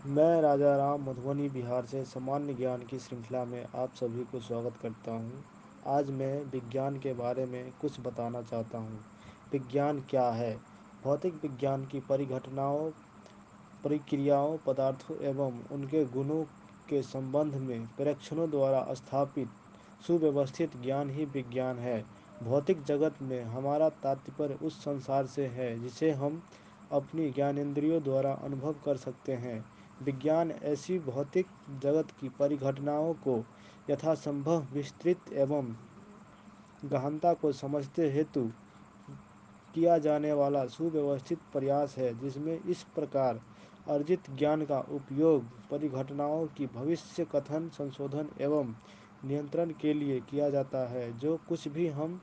मैं राजा राम मधुबनी बिहार से सामान्य ज्ञान की श्रृंखला में आप सभी को स्वागत करता हूँ। आज मैं विज्ञान के बारे में कुछ बताना चाहता हूँ। विज्ञान क्या है? भौतिक विज्ञान की परिघटनाओं, प्रक्रियाओं, पदार्थों एवं उनके गुणों के संबंध में परीक्षणों द्वारा स्थापित सुव्यवस्थित ज्ञान ही विज्ञान है। भौतिक जगत में हमारा तात्पर्य उस संसार से है जिसे हम अपनी ज्ञानेंद्रियों द्वारा अनुभव कर सकते हैं। विज्ञान ऐसी भौतिक जगत की परिघटनाओं को यथासंभव विस्तृत एवं गहनता को समझते हेतु किया जाने वाला सुव्यवस्थित प्रयास है, जिसमें इस प्रकार अर्जित ज्ञान का उपयोग परिघटनाओं की भविष्य कथन, संशोधन एवं नियंत्रण के लिए किया जाता है। जो कुछ भी हम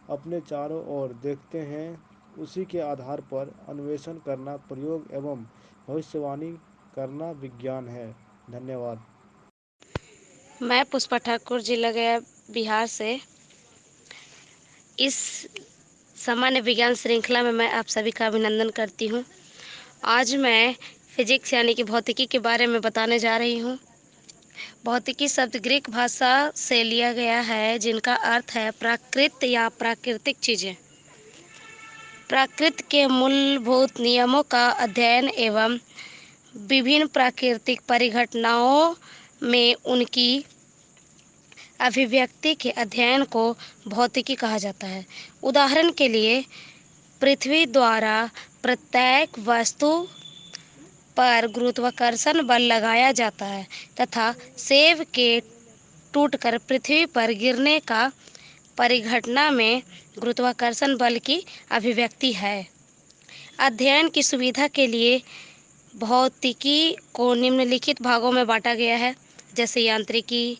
अपने चारों ओर देखते हैं, उसी के आधार पर अन्वेषण करना, प्रयोग एवं भविष्यवाणी करना विज्ञान है। धन्यवाद। मैं पुष्पा ठाकुर, जिला गया, बिहार से। इस सामान्य विज्ञान श्रृंखला में मैं आप सभी का अभिनंदन करती हूँ। आज मैं फिजिक्स यानी कि भौतिकी के बारे में बताने जा रही हूँ। भौतिकी शब्द ग्रीक भाषा से लिया गया है, जिनका अर्थ है प्राकृत या प्राकृतिक चीज़ें। प्रकृति के मूलभूत नियमों का अध्ययन एवं विभिन्न प्राकृतिक परिघटनाओं में उनकी अभिव्यक्ति के अध्ययन को भौतिकी कहा जाता है। उदाहरण के लिए, पृथ्वी द्वारा प्रत्येक वस्तु पर गुरुत्वाकर्षण बल लगाया जाता है तथा सेब के टूटकर पृथ्वी पर गिरने का परिघटना में गुरुत्वाकर्षण बल की अभिव्यक्ति है। अध्ययन की सुविधा के लिए भौतिकी को निम्नलिखित भागों में बांटा गया है, जैसे यांत्रिकी,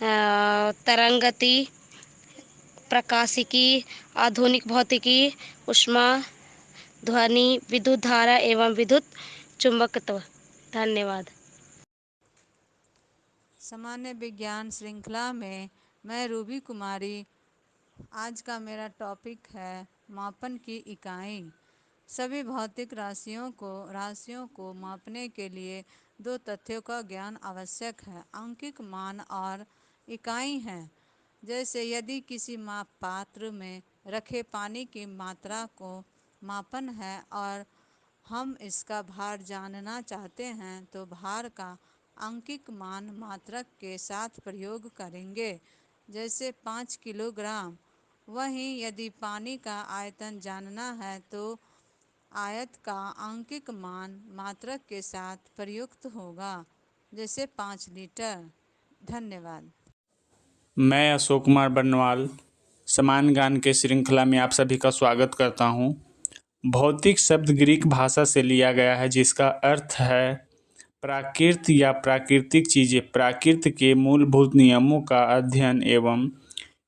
तरंगति, प्रकाशिकी, आधुनिक भौतिकी, ऊष्मा, ध्वनि, विद्युत धारा एवं विद्युत चुंबकत्व। धन्यवाद। सामान्य विज्ञान श्रृंखला में मैं रूबी कुमारी। आज का मेरा टॉपिक है मापन की इकाई। सभी भौतिक राशियों को मापने के लिए दो तथ्यों का ज्ञान आवश्यक है, अंकिक मान और इकाई है। जैसे यदि किसी माप पात्र में रखे पानी की मात्रा को मापन है और हम इसका भार जानना चाहते हैं, तो भार का अंकिक मान मात्रक के साथ प्रयोग करेंगे, जैसे 5 किलोग्राम। वहीं यदि पानी का आयतन जानना है, तो आयत का अंकिक मान मात्रक के साथ प्रयुक्त होगा, जैसे 5 लीटर। धन्यवाद। मैं अशोक कुमार बर्नवाल समान ज्ञान के श्रृंखला में आप सभी का स्वागत करता हूं। भौतिक शब्द ग्रीक भाषा से लिया गया है, जिसका अर्थ है प्राकृत या प्राकृतिक चीज़ें। प्रकृति के मूलभूत नियमों का अध्ययन एवं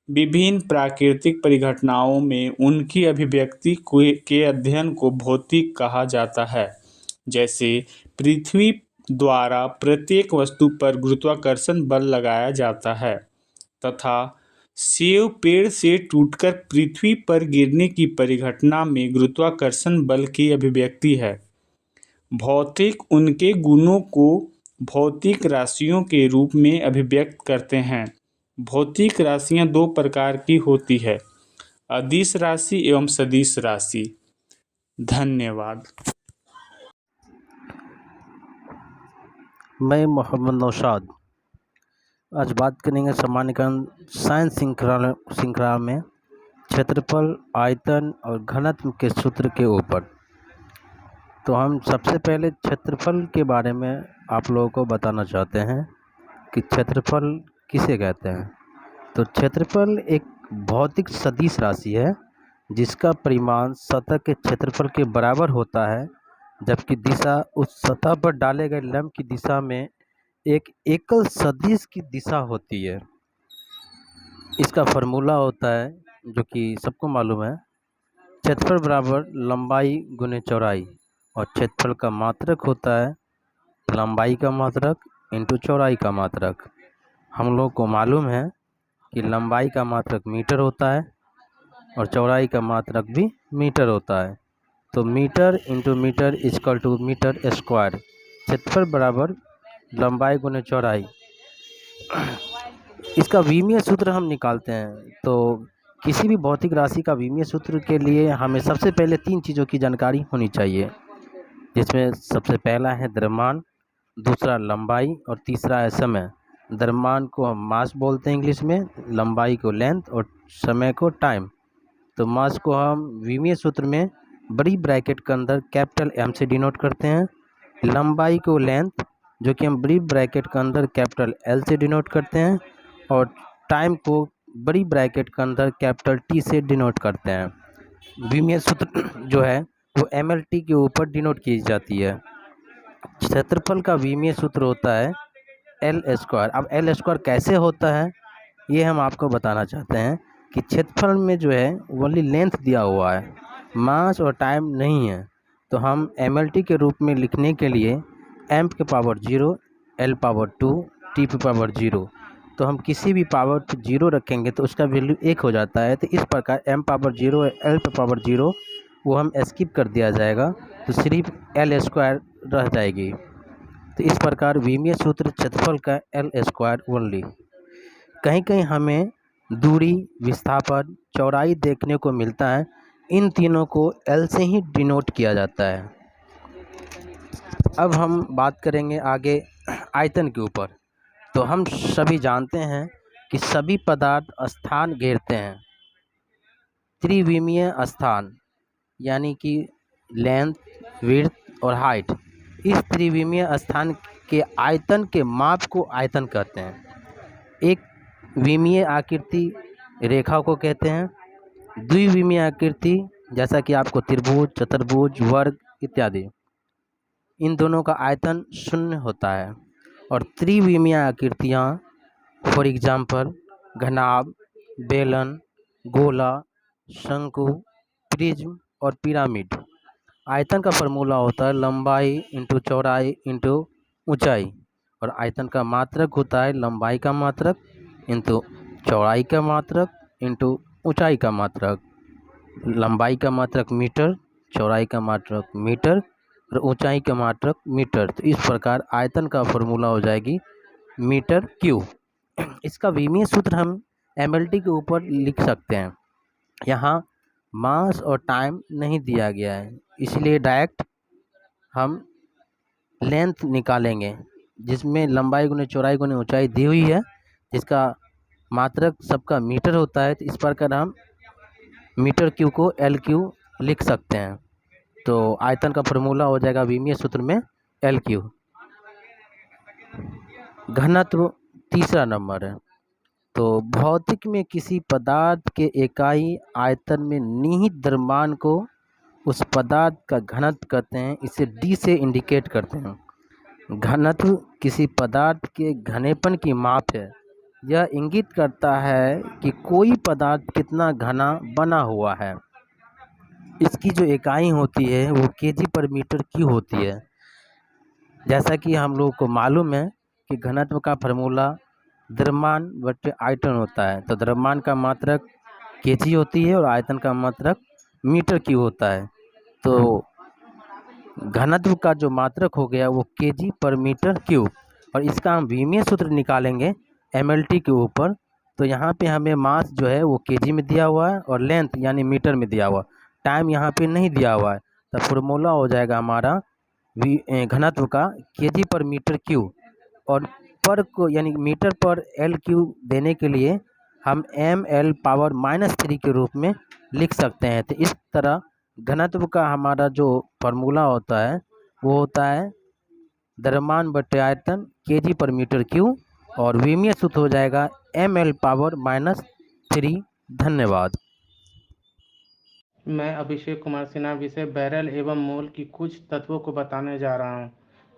विभिन्न प्राकृतिक परिघटनाओं में उनकी अभिव्यक्ति के अध्ययन को भौतिक कहा जाता है। जैसे पृथ्वी द्वारा प्रत्येक वस्तु पर गुरुत्वाकर्षण बल लगाया जाता है तथा सेब पेड़ से टूटकर पृथ्वी पर गिरने की परिघटना में गुरुत्वाकर्षण बल की अभिव्यक्ति है। भौतिक उनके गुणों को भौतिक राशियों के रूप में अभिव्यक्त करते हैं। भौतिक राशियां दो प्रकार की होती है, अदिश राशि एवं सदिश राशि। धन्यवाद। मैं मोहम्मद नौशाद आज बात करेंगे सामान्य ज्ञान साइंस श्रृंखला में क्षेत्रफल, आयतन और घनत्व के सूत्र के ऊपर। तो हम सबसे पहले क्षेत्रफल के बारे में आप लोगों को बताना चाहते हैं कि क्षेत्रफल किसे कहते हैं। तो क्षेत्रफल एक भौतिक सदिश राशि है, जिसका परिमाण सतह के क्षेत्रफल के बराबर होता है, जबकि दिशा उस सतह पर डाले गए लंब की दिशा में एक एकल सदिश की दिशा होती है। इसका फार्मूला होता है, जो कि सबको मालूम है, क्षेत्रफल बराबर लंबाई गुने चौड़ाई, और क्षेत्रफल का मात्रक होता है लंबाई का मात्रक इंटू चौड़ाई का मात्रक। हम लोग को मालूम है कि लंबाई का मात्रक मीटर होता है और चौड़ाई का मात्रक भी मीटर होता है। तो metre into metre equal to metre square. क्षेत्रफल बराबर लंबाई गुने चौड़ाई। इसका विमीय सूत्र हम निकालते हैं। तो किसी भी भौतिक राशि का विमीय सूत्र के लिए हमें सबसे पहले 3 चीज़ों की जानकारी होनी चाहिए, जिसमें सबसे पहला है द्रव्यमान, दूसरा लंबाई और तीसरा है समय। द्रव्यमान को हम मास बोलते हैं इंग्लिश में, लंबाई को लेंथ और समय को टाइम। तो मास को हम विमीय सूत्र में बड़ी ब्रैकेट के अंदर कैपिटल एम से डिनोट करते हैं, लंबाई को लेंथ जो कि हम बड़ी ब्रैकेट के अंदर कैपिटल एल से डिनोट करते हैं, और टाइम को बड़ी ब्रैकेट के अंदर कैपिटल टी से डिनोट करते हैं। विमीय सूत्र जो है वो एम एल टी के ऊपर डिनोट की जाती है। क्षेत्रफल का विमीय सूत्र होता है एल स्क्वायर। अब एल स्क्वायर कैसे होता है ये हम आपको बताना चाहते हैं कि क्षेत्रफल में जो है ओनली लेंथ दिया हुआ है, मास और टाइम नहीं है। तो हम एम एल टी के रूप में लिखने के लिए एम के पावर 0, एल पावर 2, टी पे पावर 0, तो हम किसी भी पावर पे 0 रखेंगे तो उसका वैल्यू 1 हो जाता है। तो इस प्रकार एम पावर 0 एल पे पावर 0 वो हम स्किप कर दिया जाएगा, तो सिर्फ एल स्क्वायर रह जाएगी। तो इस प्रकार विमीय सूत्र क्षेत्रफल का एल स्क्वायर ओनली। कहीं कहीं हमें दूरी, विस्थापन, चौड़ाई देखने को मिलता है, इन तीनों को एल से ही डिनोट किया जाता है। अब हम बात करेंगे आगे आयतन के ऊपर। तो हम सभी जानते हैं कि सभी पदार्थ स्थान घेरते हैं, त्रिविमीय स्थान, यानी कि लेंथ, विड्थ और हाइट। इस त्रिविमीय स्थान के आयतन के माप को आयतन कहते हैं। एक विमीय आकृति रेखा को कहते हैं, द्विविमीय आकृति जैसा कि आपको त्रिभुज, चतुर्भुज, वर्ग इत्यादि, इन दोनों का आयतन 0 होता है। और त्रिविमीय आकृतियाँ फॉर एग्जाम्पल घनाभ, बेलन, गोला, शंकु, प्रिज्म और पिरामिड। आयतन का फॉर्मूला होता है लंबाई इंटू चौड़ाई इंटू ऊंचाई, और आयतन का मात्रक होता है लंबाई का मात्रक इंटू चौड़ाई का मात्रक इंटू ऊंचाई का मात्रक। लंबाई का मात्रक मीटर, चौड़ाई का मात्रक मीटर और ऊंचाई का मात्रक मीटर। तो इस प्रकार आयतन का फॉर्मूला हो जाएगी मीटर क्यूब। इसका विमीय सूत्र हम एमएलटी के ऊपर लिख सकते हैं। यहाँ मास और टाइम नहीं दिया गया है, इसलिए डायरेक्ट हम लेंथ निकालेंगे, जिसमें लंबाई गुने चौड़ाई गुने ऊंचाई दी हुई है, जिसका मात्रक सबका मीटर होता है। तो इस प्रकार हम मीटर क्यू को एल क्यू लिख सकते हैं। तो आयतन का फॉर्मूला हो जाएगा विमीय सूत्र में एल क्यू। घनत्व तीसरा नंबर है। तो भौतिक में किसी पदार्थ के इकाई आयतन में निहित द्रव्यमान को उस पदार्थ का घनत्व कहते हैं, इसे डी से इंडिकेट करते हैं। घनत्व किसी पदार्थ के घनेपन की माप है। यह इंगित करता है कि कोई पदार्थ कितना घना बना हुआ है। इसकी जो इकाई होती है वो केजी पर मीटर क्यूब होती है। जैसा कि हम लोगों को मालूम है कि घनत्व का फार्मूला द्रव्यमान बटे आयतन होता है। तो द्रव्यमान का मात्रक केजी होती है और आयतन का मात्रक मीटर क्यूब होता है। तो घनत्व का जो मात्रक हो गया वो केजी पर मीटर क्यूब, और इसका हम विमीय सूत्र निकालेंगे एमएलटी के ऊपर। तो यहाँ पे हमें मास जो है वो केजी में दिया हुआ है और लेंथ यानी मीटर में दिया हुआ है, टाइम यहाँ पे नहीं दिया हुआ है। तो फॉर्मूला हो जाएगा हमारा घनत्व का केजी पर मीटर क्यूब, और पर को यानी मीटर पर एल क्यूब देने के लिए हम एम एल पावर -3 के रूप में लिख सकते हैं। तो इस तरह घनत्व का हमारा जो फार्मूला होता है वो होता है द्रव्यमान बटे आयतन केजी पर मीटर क्यूब, और विमीय सूत्र हो जाएगा एम एल पावर -3। धन्यवाद। मैं अभिषेक कुमार सिन्हा विषय बैरल एवं मोल की कुछ तत्वों को बताने जा रहा हूँ।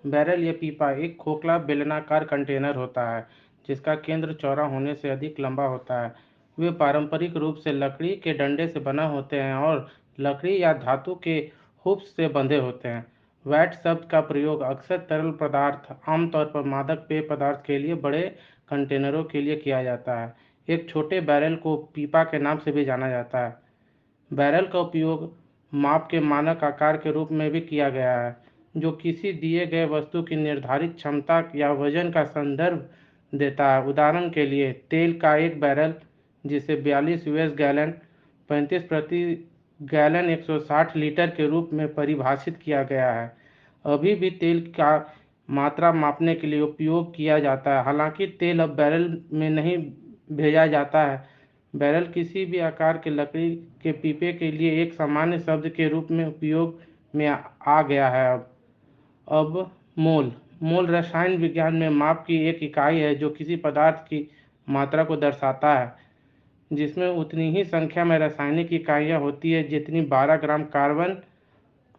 बैरल या पीपा एक खोखला बेलनाकार कंटेनर होता है जिसका केंद्र चौड़ा होने से अधिक लंबा होता है। वे पारंपरिक रूप से लकड़ी के डंडे से बना होते हैं और लकड़ी या धातु के हुप्स से बंधे होते हैं। वैट शब्द का प्रयोग अक्सर तरल पदार्थ, आमतौर पर मादक पेय पदार्थ के लिए बड़े कंटेनरों के लिए किया जाता है। एक छोटे बैरल को पीपा के नाम से भी जाना जाता है। बैरल का उपयोग माप के मानक आकार के रूप में भी किया गया है। जो किसी दिए गए वस्तु की निर्धारित क्षमता या वजन का संदर्भ देता है। उदाहरण के लिए तेल का एक बैरल, जिसे 42 यूएस गैलन 35 प्रति गैलन 160 लीटर के रूप में परिभाषित किया गया है, अभी भी तेल का मात्रा मापने के लिए उपयोग किया जाता है। हालांकि तेल अब बैरल में नहीं भेजा जाता है। बैरल किसी भी आकार के लकड़ी के पीपे के लिए एक सामान्य शब्द के रूप में उपयोग में आ गया है। अब मोल मोल रसायन विज्ञान में माप की एक इकाई है जो किसी पदार्थ की मात्रा को दर्शाता है, जिसमें उतनी ही संख्या में रासायनिक इकाइयाँ होती है जितनी 12 ग्राम कार्बन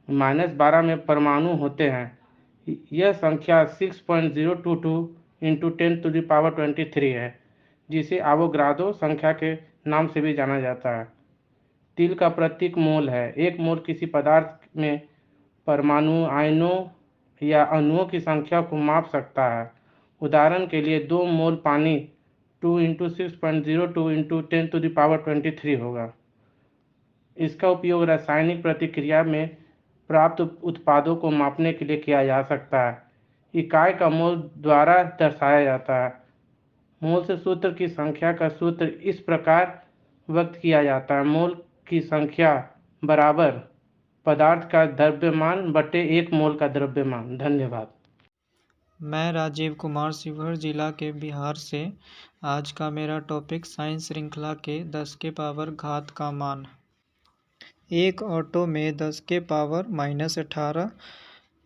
-12 में परमाणु होते हैं। यह संख्या 6.022 इंटू 10⁻23 है, जिसे एवोगाड्रो संख्या के नाम से भी जाना जाता है। तिल का प्रतीक मोल है। एक मोल किसी पदार्थ में परमाणु, आयनों या अणुओं की संख्या को माप सकता है। उदाहरण के लिए 2 मोल पानी 2 × 6.02 × 10⁻23 होगा। इसका उपयोग रासायनिक प्रतिक्रिया में प्राप्त उत्पादों को मापने के लिए किया जा सकता है। इकाई का मोल द्वारा दर्शाया जाता है। मोल से सूत्र की संख्या का सूत्र इस प्रकार व्यक्त किया जाता है: मोल की संख्या बराबर पदार्थ का द्रव्यमान बटे 1 मोल का द्रव्यमान। धन्यवाद। मैं राजीव कुमार शिवहर जिला के बिहार से। आज का मेरा टॉपिक साइंस श्रृंखला के 10 के पावर घात का मान। एक ऑटो में 10 के पावर -18,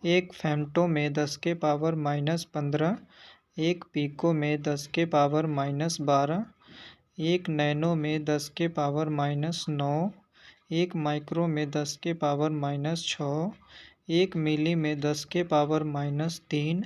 एक फेम्टो में 10 के पावर -15, एक पिको में 10 के पावर -12, एक नैनो में 10 के पावर -9, एक माइक्रो में 10 के पावर -6, एक मिली में 10 के पावर -3,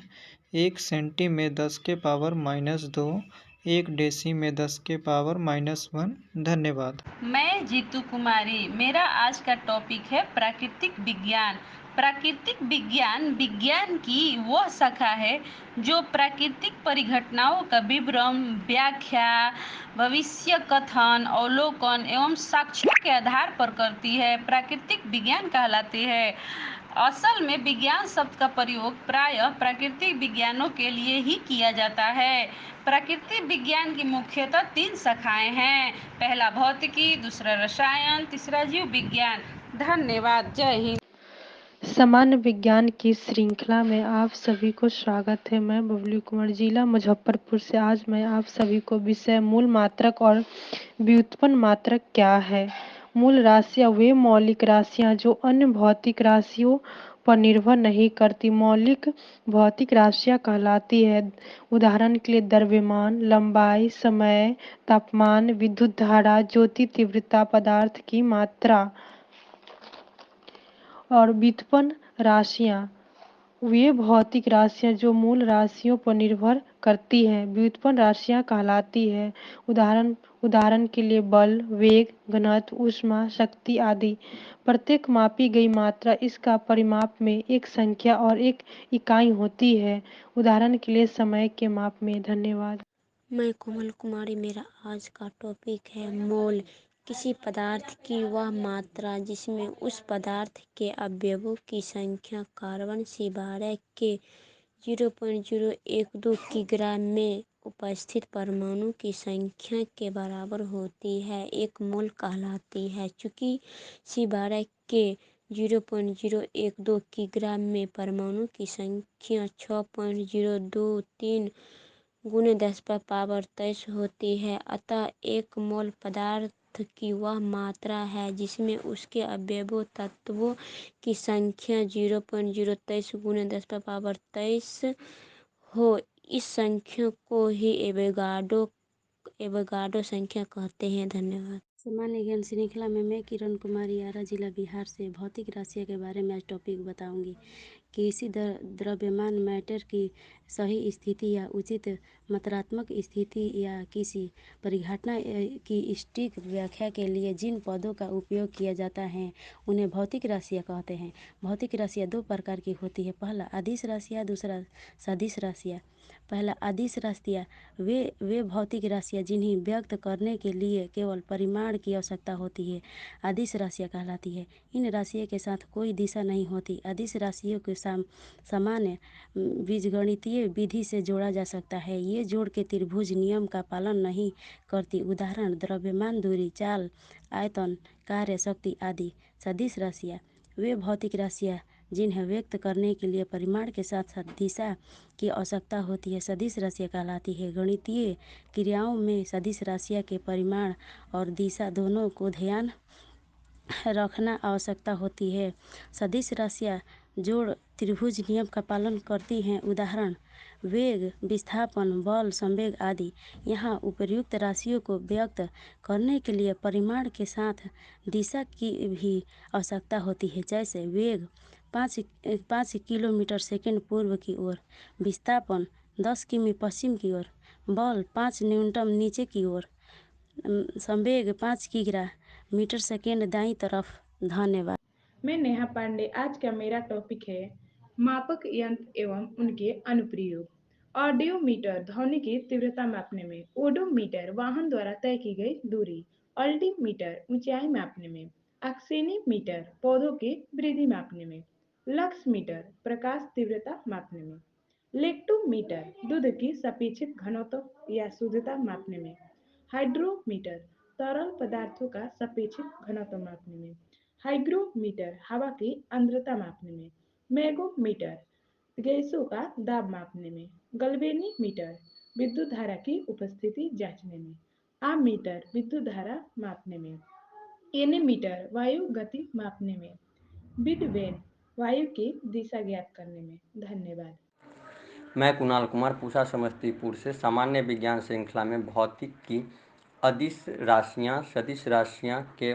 एक सेंटी में 10 के पावर -2, एक डेसी में 10 के पावर -1। धन्यवाद। मैं जीतू कुमारी। मेरा आज का टॉपिक है प्राकृतिक विज्ञान। प्राकृतिक विज्ञान विज्ञान की वह शाखा है जो प्राकृतिक परिघटनाओं का विवरण, व्याख्या, भविष्य कथन, अवलोकन एवं साक्ष्यों के आधार पर करती है। प्राकृतिक विज्ञान कहलाती है। असल में विज्ञान शब्द का प्रयोग प्रायः प्राकृतिक विज्ञानों के लिए ही किया जाता है। प्राकृतिक विज्ञान की मुख्यतः 3 शाखाएं हैं। पहला भौतिकी, दूसरा रसायन, तीसरा जीव विज्ञान। धन्यवाद। जय हिंद। सामान्य विज्ञान की श्रृंखला में आप सभी को स्वागत है। मैं बबली कुमार, जिला मुजफ्फरपुर से। आज मैं आप सभी को विषय मूल मात्रक और व्युत्पन्न मात्रक क्या है। मूल राशियां वे मौलिक राशियां जो अन्य भौतिक राशियों पर निर्भर नहीं करती मौलिक भौतिक राशियां कहलाती है। उदाहरण के लिए द्रव्यमान, लंबाई, समय, तापमान, विद्युत धारा, ज्योति तीव्रता, पदार्थ की मात्रा। और व्युत्पन्न राशियां वे भौतिक राशियां जो मूल राशियों पर निर्भर करती हैं व्युत्पन्न राशियां कहलाती है। उदाहरण के लिए बल, वेग, घनत्व, ऊष्मा, शक्ति आदि। प्रत्येक मापी गई मात्रा इसका परिमाप में एक संख्या और एक इकाई होती है। उदाहरण के लिए समय के माप में। धन्यवाद। मैं कोमल कुमारी। मेरा आज का टॉपिक है मोल। किसी पदार्थ की वह मात्रा जिसमें उस पदार्थ के अवयवों की संख्या कार्बन 12 के 0.012 किग्रा में उपस्थित परमाणु की संख्या के बराबर होती है, एक मोल कहलाती है। चूँकि 12 के 0.012 किग्रा में परमाणु की संख्या 6.023 × 10⁻23 होती है, अतः एक मोल पदार्थ की वह मात्रा है जिसमें उसके अवयवों तत्वों की संख्या 0.023 × 10⁻23 हो। इस संख्या को ही एवोगाड्रो संख्या कहते हैं। धन्यवाद। सामान्य ज्ञान श्रृंखला में मैं किरण कुमारी आरा जिला बिहार से भौतिक राशियों के बारे में आज टॉपिक बताऊंगी। किसी द्रव्यमान मैटर की सही स्थिति या उचित मात्रात्मक स्थिति या किसी परिघटना की सटीक व्याख्या के लिए जिन पदों का उपयोग किया जाता है उन्हें भौतिक राशियाँ कहते हैं। भौतिक राशियाँ 2 प्रकार की होती है। पहला अदिश राशियाँ, दूसरा सदिश राशियाँ। पहला अदिश राशियाँ वे भौतिक राशियाँ जिन्हें व्यक्त करने के लिए केवल परिमाण की आवश्यकता होती है, अदिश राशियाँ कहलाती है। इन राशियों के साथ कोई दिशा नहीं होती। अदिश राशियों के सामान्य बीजगणितीय विधि से जोड़ा जा सकता है। ये जोड़ के त्रिभुज नियम का पालन नहीं करती। उदाहरण: द्रव्यमान, दूरी, चाल, आयतन, कार्य, शक्ति आदि। सदिश राशियाँ वे भौतिक राशियाँ जिन्हें व्यक्त करने के लिए परिमाण के साथ साथ दिशा की आवश्यकता होती है, सदिश राशियाँ कहलाती है। गणितीय क्रियाओं में सदिश राशियाँ के परिमाण और दिशा दोनों को ध्यान रखना आवश्यकता होती है। सदिश राशियाँ जोड़ त्रिभुज नियम का पालन करती हैं। उदाहरण: वेग, विस्थापन, बल, संवेग आदि। यहाँ उपर्युक्त राशियों को व्यक्त करने के लिए परिमाण के साथ दिशा की भी आवश्यकता होती है। जैसे वेग 5 किलोमीटर सेकंड पूर्व की ओर, विस्थापन 10 किमी पश्चिम की ओर, बल 5 न्यूटन नीचे की ओर, संवेग 5 किग्रा मीटर सेकेंड दाईं तरफ। धन्यवाद। मैं नेहा पांडे। आज का मेरा टॉपिक है मापक यंत्र एवं उनके अनुप्रयोग। ऑडियोमीटर ध्वनि की तीव्रता मापने में, ओडोमीटर वाहन द्वारा तय की गई दूरी, अल्टीमीटर ऊंचाई मापने में, ऑक्सीनीमीटर पौधों की वृद्धि मापने में, लक्स मीटर प्रकाश तीव्रता मापने में, लेक्टोमीटर दूध की सापेक्षिक घनत्व या शुद्धता मापने में, हाइड्रोमीटर तरल पदार्थों का सापेक्षिक घनत्व मापने में, हाइग्रोमीटर हवा की आर्द्रता मापने में, मैगोमीटर गैसों का दाब मापने में, गैल्वेनीमीटर विद्युत धारा की उपस्थिति जांचने में, आमीटर विद्युत धारा मापने में, एनीमीटर वायु गति मापने में, विडवेन वायु की दिशा ज्ञात करने में। धन्यवाद। मैं कुणाल कुमार पूसा समस्तीपुर से सामान्य विज्ञान श्रृंखला में भौतिक की अदिश राशियाँ सदिश राशियाँ के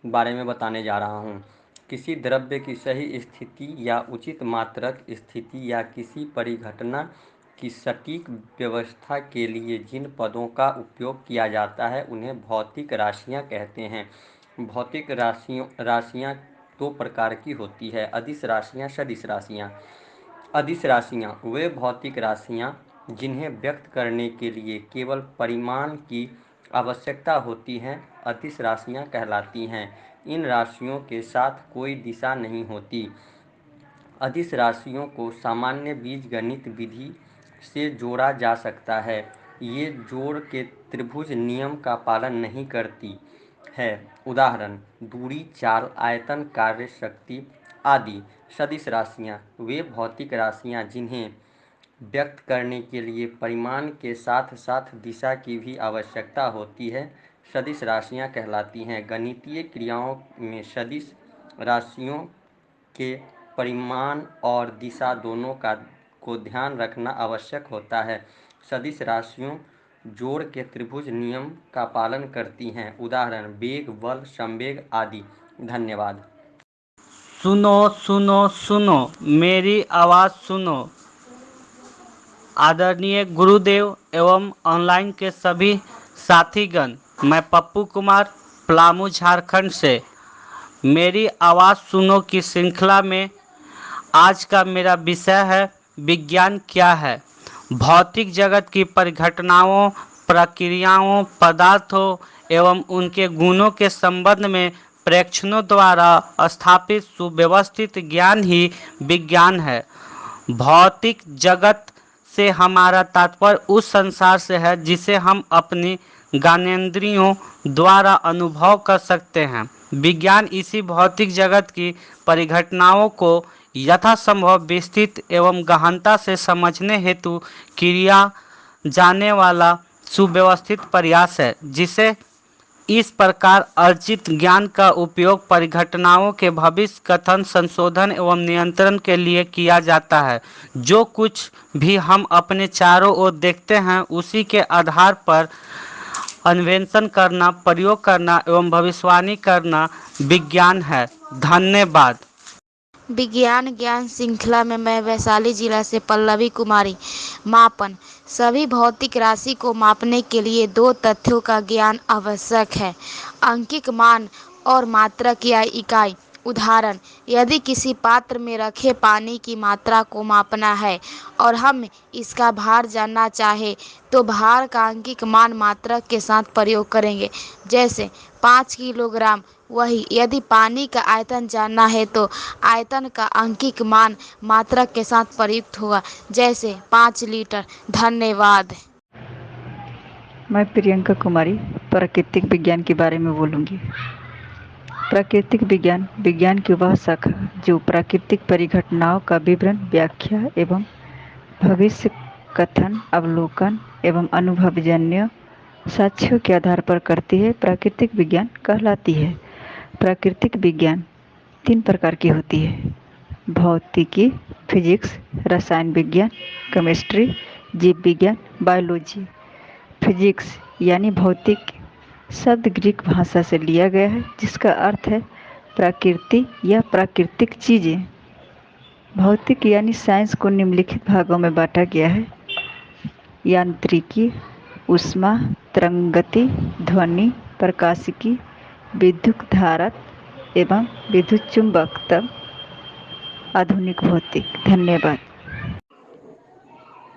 बारे में बताने जा रहा हूँ। किसी द्रव्य की सही स्थिति या उचित मात्रक स्थिति या किसी परिघटना की सटीक व्यवस्था के लिए जिन पदों का उपयोग किया जाता है उन्हें भौतिक राशियाँ कहते हैं। भौतिक राशियाँ दो प्रकार की होती है: अदिश राशियाँ, सदिश राशियाँ। अदिश राशियाँ वे भौतिक राशियाँ जिन्हें व्यक्त करने के लिए केवल परिमाण की आवश्यकता होती हैं, अदिश राशियाँ कहलाती हैं। इन राशियों के साथ कोई दिशा नहीं होती। अदिश राशियों को सामान्य बीजगणित विधि से जोड़ा जा सकता है। ये जोड़ के त्रिभुज नियम का पालन नहीं करती है। उदाहरण: दूरी, चाल, आयतन, कार्य, शक्ति आदि। सदिश राशियाँ वे भौतिक राशियाँ जिन्हें व्यक्त करने के लिए परिमाण के साथ साथ दिशा की भी आवश्यकता होती है, सदिश राशियाँ कहलाती हैं। गणितीय क्रियाओं में सदिश राशियों के परिमाण और दिशा दोनों को ध्यान रखना आवश्यक होता है। सदिश राशियों जोड़ के त्रिभुज नियम का पालन करती हैं। उदाहरण: वेग, बल, संवेग आदि। धन्यवाद। सुनो सुनो सुनो, मेरी आवाज़ सुनो। आदरणीय गुरुदेव एवं ऑनलाइन के सभी साथीगण, मैं पप्पू कुमार पलामू झारखंड से मेरी आवाज़ सुनो की श्रृंखला में आज का मेरा विषय है विज्ञान क्या है। भौतिक जगत की परिघटनाओं, प्रक्रियाओं, पदार्थों एवं उनके गुणों के संबंध में प्रेक्षणों द्वारा स्थापित सुव्यवस्थित ज्ञान ही विज्ञान है। भौतिक जगत से हमारा तात्पर्य उस संसार से है जिसे हम अपनी ज्ञानेंद्रियों द्वारा अनुभव कर सकते हैं। विज्ञान इसी भौतिक जगत की परिघटनाओं को यथासंभव विस्तृत एवं गहनता से समझने हेतु किया जाने वाला सुव्यवस्थित प्रयास है, जिसे इस प्रकार अर्जित ज्ञान का उपयोग परिघटनाओं के भविष्य कथन, संशोधन एवं नियंत्रण के लिए किया जाता है। जो कुछ भी हम अपने चारों ओर देखते हैं उसी के आधार पर अन्वेषण करना, प्रयोग करना एवं भविष्यवाणी करना विज्ञान है। धन्यवाद। विज्ञान ज्ञान श्रृंखला में मैं वैशाली जिला से पल्लवी कुमारी। मापन: सभी भौतिक राशि को मापने के लिए दो तथ्यों का ज्ञान आवश्यक है: अंकिक मान और मात्रक या इकाई। उदाहरण: यदि किसी पात्र में रखे पानी की मात्रा को मापना है और हम इसका भार जानना चाहें तो भार का अंकिक मान मात्रक के साथ प्रयोग करेंगे। जैसे 5 किलोग्राम वही यदि पानी का आयतन जानना है तो आयतन का अंकिक मान मात्रक के साथ प्रयुक्त होगा, जैसे 5 लीटर। धन्यवाद। मैं प्रियंका कुमारी प्राकृतिक विज्ञान के बारे में बोलूँगी। प्राकृतिक विज्ञान विज्ञान की वह शाखा जो प्राकृतिक परिघटनाओं का विवरण, व्याख्या एवं भविष्य कथन, अवलोकन एवं अनुभवजन्य साक्ष्यों के आधार पर करती है, प्राकृतिक विज्ञान कहलाती है। प्राकृतिक विज्ञान 3 प्रकार की होती है: भौतिकी, फिजिक्स, रसायन विज्ञान, केमिस्ट्री, जीव विज्ञान, बायोलॉजी। फिजिक्स यानी भौतिक शब्द ग्रीक भाषा से लिया गया है, जिसका अर्थ है प्रकृति या प्राकृतिक चीज़ें। भौतिक यानी साइंस को निम्नलिखित भागों में बांटा गया है: यांत्रिकी, ऊष्मा, तरंगगति, ध्वनि, प्रकाशिकी, विद्युत धारा एवं विद्युत चुंबकत्व। आधुनिक भौतिक। धन्यवाद।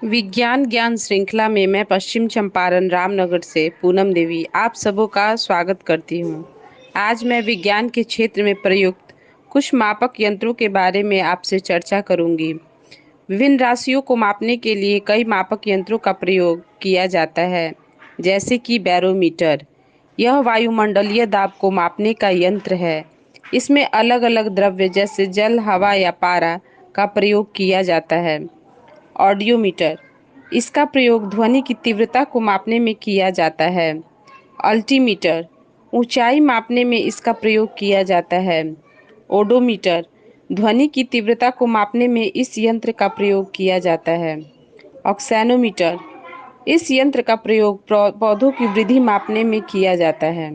विज्ञान ज्ञान श्रृंखला में मैं पश्चिम चंपारण रामनगर से पूनम देवी आप सबों का स्वागत करती हूँ। आज मैं विज्ञान के क्षेत्र में प्रयुक्त कुछ मापक यंत्रों के बारे में आपसे चर्चा करूँगी। विभिन्न राशियों को मापने के लिए कई मापक यंत्रों का प्रयोग किया जाता है, जैसे कि बैरोमीटर। यह वायुमंडलीय दाब को मापने का यंत्र है। इसमें अलग अलग द्रव्य जैसे जल, हवा या पारा का प्रयोग किया जाता है। ऑडियोमीटर, इसका प्रयोग ध्वनि की तीव्रता को मापने में किया जाता है। अल्टीमीटर, ऊंचाई मापने में इसका प्रयोग किया जाता है। ओडोमीटर, ध्वनि की तीव्रता को मापने में इस यंत्र का प्रयोग किया जाता है। ऑक्सेनोमीटर, इस यंत्र का प्रयोग पौधों की वृद्धि मापने में किया जाता है।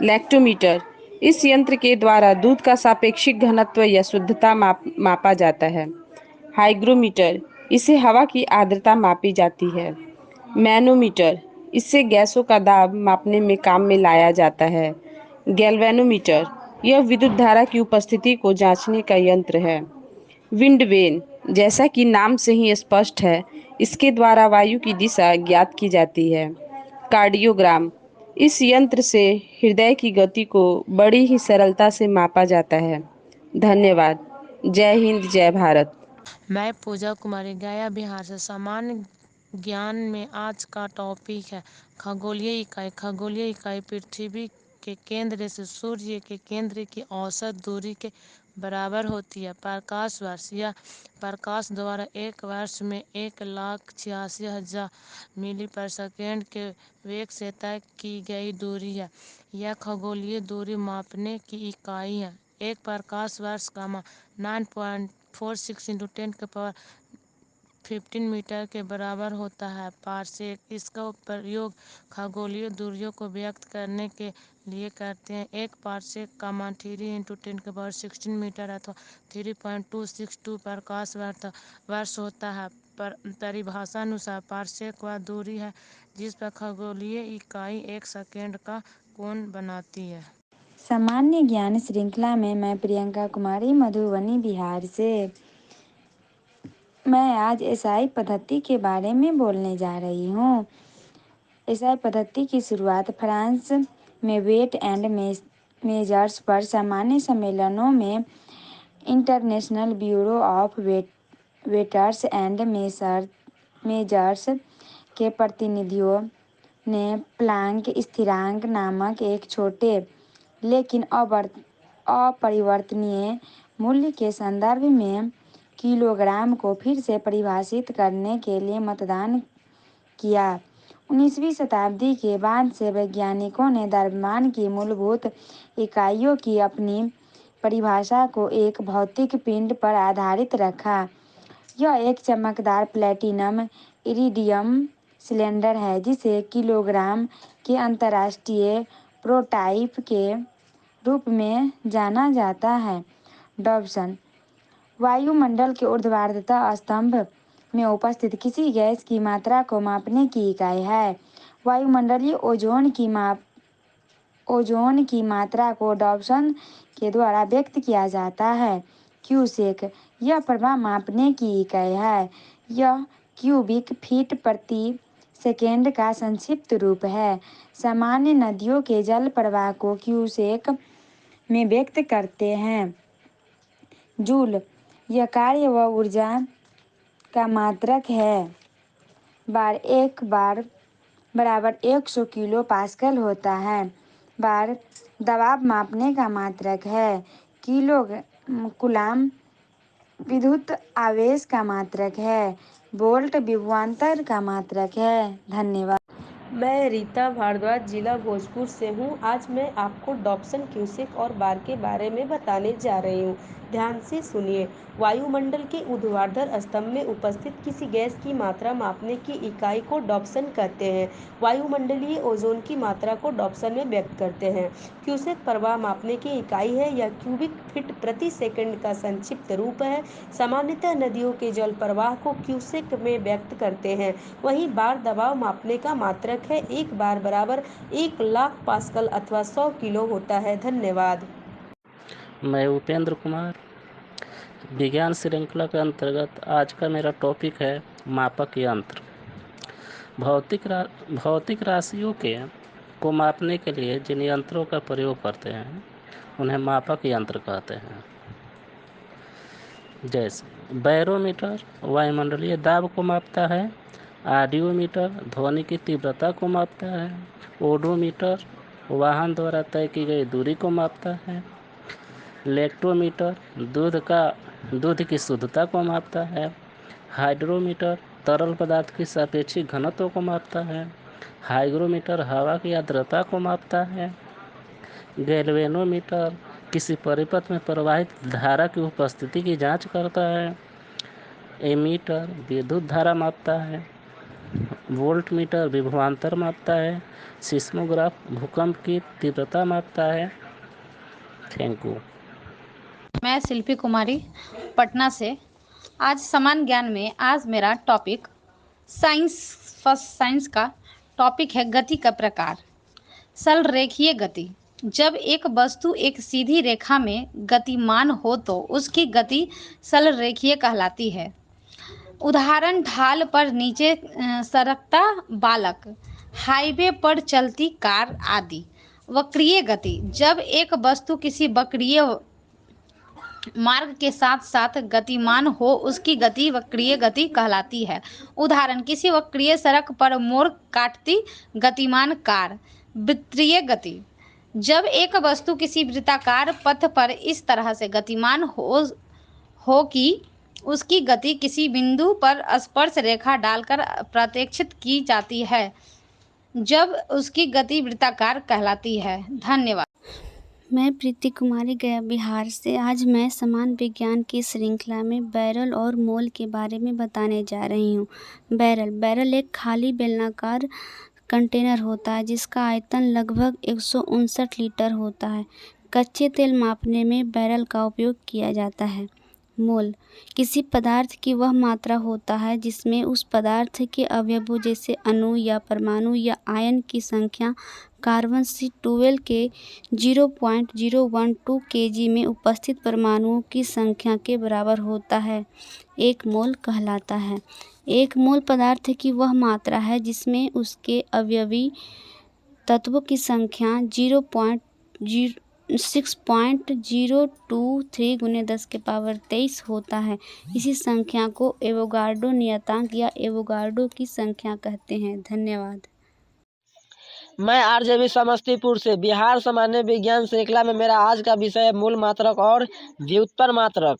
लैक्टोमीटर, इस यंत्र के द्वारा दूध का सापेक्षिक घनत्व या शुद्धता मापा जाता है। हाइग्रोमीटर, इससे हवा की आर्द्रता मापी जाती है। मैनोमीटर, इससे गैसों का दाब मापने में काम में लाया जाता है। गैल्वेनोमीटर, यह विद्युत धारा की उपस्थिति को जांचने का यंत्र है। विंड वेन, जैसा कि नाम से ही स्पष्ट है, इसके द्वारा वायु की दिशा ज्ञात की जाती है। कार्डियोग्राम, इस यंत्र से हृदय की गति को बड़ी ही सरलता से मापा जाता है। धन्यवाद। जय हिंद, जय भारत। मैं पूजा कुमारी गया बिहार से। सामान्य ज्ञान में आज का टॉपिक है खगोलीय इकाई। खगोलीय इकाई पृथ्वी के केंद्र से सूर्य के केंद्र की औसत दूरी के बराबर होती है। प्रकाश वर्ष, यह प्रकाश द्वारा एक वर्ष में 1,86,000 मील पर सेकेंड के वेग से तय की गई दूरी है। यह खगोलीय दूरी मापने की इकाई है। एक प्रकाश वर्ष का मान 9.46 × 10⁻15 मीटर के बराबर होता है। पारसेक, इसका प्रयोग खगोलीय दूरियों को व्यक्त करने के लिए करते हैं। एक पारसेक का मान 3 × 10⁻16 मीटर अथवा 3.262 प्रकाश वर्ष होता है। परिभाषा अनुसार पारसेक वह दूरी है जिस पर खगोलीय इकाई एक सेकेंड का कोण बनाती है। सामान्य ज्ञान श्रृंखला में मैं प्रियंका कुमारी मधुबनी बिहार से। मैं आज एसआई पद्धति के बारे में बोलने जा रही हूँ। एसआई पद्धति की शुरुआत फ्रांस में वेट एंड मेजर्स पर सामान्य सम्मेलनों में international bureau of waiters and measures के प्रतिनिधियों ने प्लांक स्थिरांक नामक एक छोटे लेकिन अपरिवर्तनीय मूल्य के संदर्भ में किलोग्राम को फिर से परिभाषित करने के लिए मतदान किया। 19वीं शताब्दी के बाद से वैज्ञानिकों ने द्रव्यमान की मूलभूत इकाइयों की अपनी परिभाषा को एक भौतिक पिंड पर आधारित रखा। यह एक चमकदार प्लैटिनम इरिडियम सिलेंडर है जिसे किलोग्राम के अंतर्राष्ट्रीय प्रोटोटाइप के रूप में जाना जाता है। डॉब्सन, वायुमंडल के ऊर्ध्वाधर स्तंभ में उपस्थित किसी गैस की मात्रा को मापने की इकाई है। वायुमंडलीय ओजोन की मात्रा को डॉब्सन के द्वारा व्यक्त किया जाता है। क्यूसेक, यह प्रवाह मापने की इकाई है। यह क्यूबिक फीट प्रति सेकेंड का संक्षिप्त रूप है। सामान्य नदियों के जल प्रवाह को क्यूसेक में व्यक्त करते हैं। जूल यह कार्य व ऊर्जा का मात्रक है। बार बराबर 100 किलो पास्कल होता है। बार दबाव मापने का मात्रक है। किलो कूलाम विद्युत आवेश का मात्रक है। वोल्ट विभवांतर का मात्रक है। धन्यवाद। मैं रीता भारद्वाज जिला भोजपुर से हूँ। आज मैं आपको डॉप्सन, क्यूसेक और बार के बारे में बताने जा रही हूँ। ध्यान से सुनिए। वायुमंडल के ऊर्ध्वाधर स्तंभ में उपस्थित किसी गैस की मात्रा मापने की इकाई को डॉप्सन कहते हैं। वायुमंडलीय ओजोन की मात्रा को डॉप्सन में व्यक्त करते हैं। क्यूसेक प्रवाह मापने की इकाई है। यह क्यूबिक फीट प्रति सेकंड का संक्षिप्त रूप है। सामान्यतः नदियों के जल प्रवाह को क्यूसेक में व्यक्त करते हैं। वहीं बार दबाव मापने का मात्रक है। एक बार बराबर 1,00,000 पास्कल अथवा 100 किलो होता है। धन्यवाद। मैं उपेंद्र कुमार, विज्ञान श्रृंखला के अंतर्गत आज का मेरा टॉपिक है मापक यंत्र। भौतिक राशियों को मापने के लिए जिन यंत्रों का प्रयोग करते हैं उन्हें मापक यंत्र कहते हैं। जैसे बैरोमीटर वायुमंडलीय दाब को मापता है। ऑडियोमीटर ध्वनि की तीव्रता को मापता है। ओडोमीटर वाहन द्वारा तय की गई दूरी को मापता है। लेक्टोमीटर दूध की शुद्धता को मापता है। हाइड्रोमीटर तरल पदार्थ की सापेक्षिक घनत्व को मापता है। हाइग्रोमीटर हवा की आर्द्रता को मापता है। गैल्वेनोमीटर किसी परिपथ में प्रवाहित धारा की उपस्थिति की जांच करता है। एमीटर विद्युत धारा मापता है। वोल्टमीटर विभवांतर मापता है। सिस्मोग्राफ भूकंप की तीव्रता मापता है। Thank you. मैं शिल्पी कुमारी पटना से। आज समान ज्ञान में आज मेरा टॉपिक साइंस का टॉपिक है गति का प्रकार। सरलरेखीय गति। जब एक वस्तु एक सीधी रेखा में गतिमान हो तो उसकी गति सरलरेखीय कहलाती है। उदाहरण ढाल पर नीचे सरकता बालक, हाईवे पर चलती कार आदि। वक्रीय गति। जब एक वस्तु किसी वक्रीय मार्ग के साथ साथ गतिमान हो उसकी गति वक्रीय गति कहलाती है। उदाहरण किसी वक्रीय सड़क पर मोड़ काटती गतिमान कार। वृत्तीय गति। जब एक वस्तु किसी वृत्ताकार पथ पर इस तरह से गतिमान हो कि उसकी गति किसी बिंदु पर स्पर्श रेखा डालकर प्रत्याशित की जाती है, जब उसकी गति वृत्ताकार कहलाती है। धन्यवाद। मैं प्रीति कुमारी गया बिहार से। आज मैं समान विज्ञान की श्रृंखला में बैरल और मोल के बारे में बताने जा रही हूँ। बैरल एक खाली बेलनाकार कंटेनर होता है जिसका आयतन लगभग 159 लीटर होता है। कच्चे तेल मापने में बैरल का उपयोग किया जाता है। मोल किसी पदार्थ की वह मात्रा होता है जिसमें उस पदार्थ के अवयवों जैसे अणु या परमाणु या आयन की संख्या कार्बन C12 के 0.012 kg में उपस्थित परमाणुओं की संख्या के बराबर होता है। एक मोल कहलाता है। एक मोल पदार्थ की वह मात्रा है जिसमें उसके अवयवी तत्वों की संख्या 6.023 × 10⁻23 होता है। इसी संख्या को एवोगाड्रो नियतांक या एवोगाड्रो की संख्या कहते हैं। धन्यवाद। मैं आरजेबी समस्तीपुर से। बिहार सामान्य विज्ञान श्रृंखला में मेरा आज का विषय है मूल मात्रक और व्युत्पन्न मात्रक।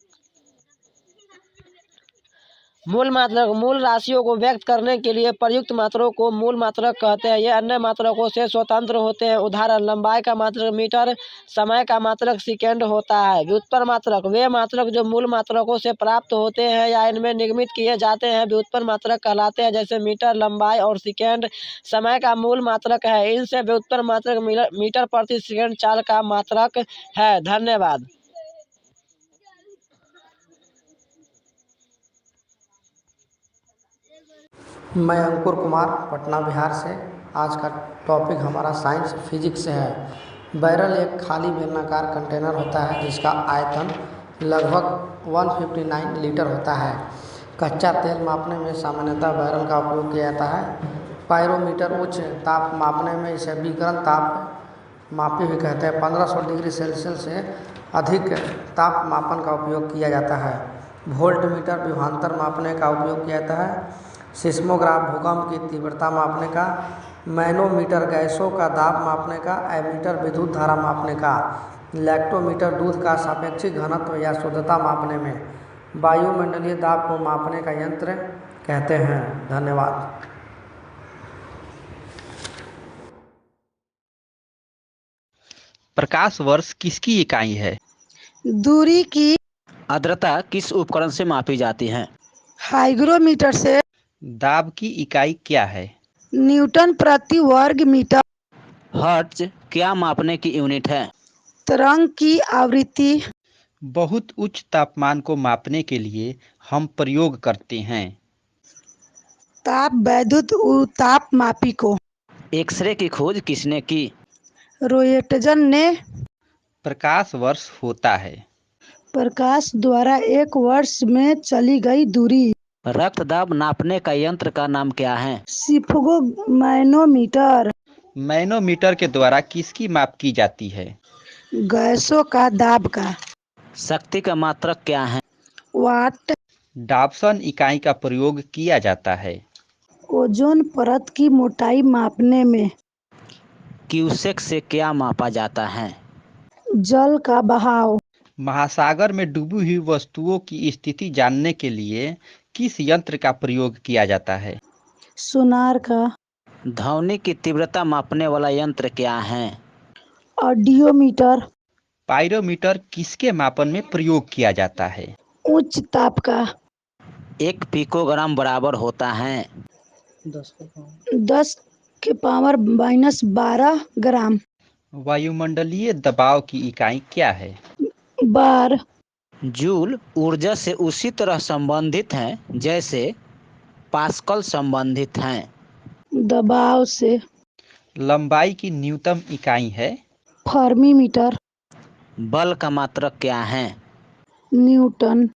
मूल मात्रक मूल राशियों को व्यक्त करने के लिए प्रयुक्त मात्रों को मूल मात्रक कहते हैं। ये अन्य मात्रकों से स्वतंत्र होते हैं। उदाहरण लंबाई का मात्रक मीटर, समय का मात्रक सेकंड होता है। व्युत्पन्न मात्रक वे मात्रक जो मूल मात्रकों से प्राप्त होते हैं या इनमें निगमित किए जाते हैं व्युत्पन्न मात्रक कहलाते हैं। जैसे मीटर लंबाई और सेकंड समय का मूल मात्रक है। इनसे व्युत्पन्न मात्रक मीटर प्रति सेकंड चाल का मात्रक है। धन्यवाद। मैं अंकुर कुमार पटना बिहार से। आज का टॉपिक हमारा साइंस फिजिक्स है। बैरल एक खाली बेलनाकार कंटेनर होता है जिसका आयतन लगभग 159 लीटर होता है। कच्चा तेल मापने में सामान्यतः बैरल का उपयोग किया जाता है। पायरोमीटर उच्च ताप मापने में इसे विकिरण ताप मापी भी कहते हैं। 1500 डिग्री सेल्सियस से अधिक ताप मापन का उपयोग किया जाता है। वोल्ट मीटर विभवांतर मापने का उपयोग किया जाता है। सिस्मोग्राफ भूकंप की तीव्रता मापने का। मैनोमीटर गैसों का दाब मापने का। एमीटर विद्युत धारा मापने का। लैक्टोमीटर दूध का सापेक्षिक घनत्व या शुद्धता मापने में। वायुमंडलीय दाब को मापने का यंत्र कहते हैं। धन्यवाद। प्रकाश वर्ष किसकी इकाई है? दूरी की। आर्द्रता किस उपकरण से मापी जाती है? हाइग्रोमीटर से। दाब की इकाई क्या है? न्यूटन प्रति वर्ग मीटर। हर्ट्ज क्या मापने की यूनिट है? तरंग की आवृत्ति। बहुत उच्च तापमान को मापने के लिए हम प्रयोग करते हैं। ताप वैद्युत ताप मापी को। एक्सरे की खोज किसने की? रोयटजन ने। प्रकाश वर्ष होता है प्रकाश द्वारा एक वर्ष में चली गई दूरी। रक्त दाब नापने का यंत्र का नाम क्या है? सिफगो मैनोमीटर। मैनोमीटर के द्वारा किसकी माप की जाती है? गैसों का दाब का। शक्ति का मात्रक क्या है? वाट। डॉप्सन इकाई का प्रयोग किया जाता है ओजोन परत की मोटाई मापने में। क्यूसेक से क्या मापा जाता है? जल का बहाव। महासागर में डूबी हुई वस्तुओं की स्थिति जानने के लिए किस यंत्र का प्रयोग किया जाता है? सोनार का। ध्वनि की तीव्रता मापने वाला यंत्र क्या है? ऑडियोमीटर। पाइरोमीटर किसके मापन में प्रयोग किया जाता है? उच्च ताप का। 1 पिकोग्राम बराबर होता है 10 के पावर -12 ग्राम। वायुमंडलीय दबाव की इकाई क्या है? बार। जूल ऊर्जा से उसी तरह संबंधित हैं जैसे पास्कल संबंधित हैं। दबाव से। लंबाई की न्यूनतम इकाई है फर्मी मीटर। बल का मात्रक क्या है? न्यूटन।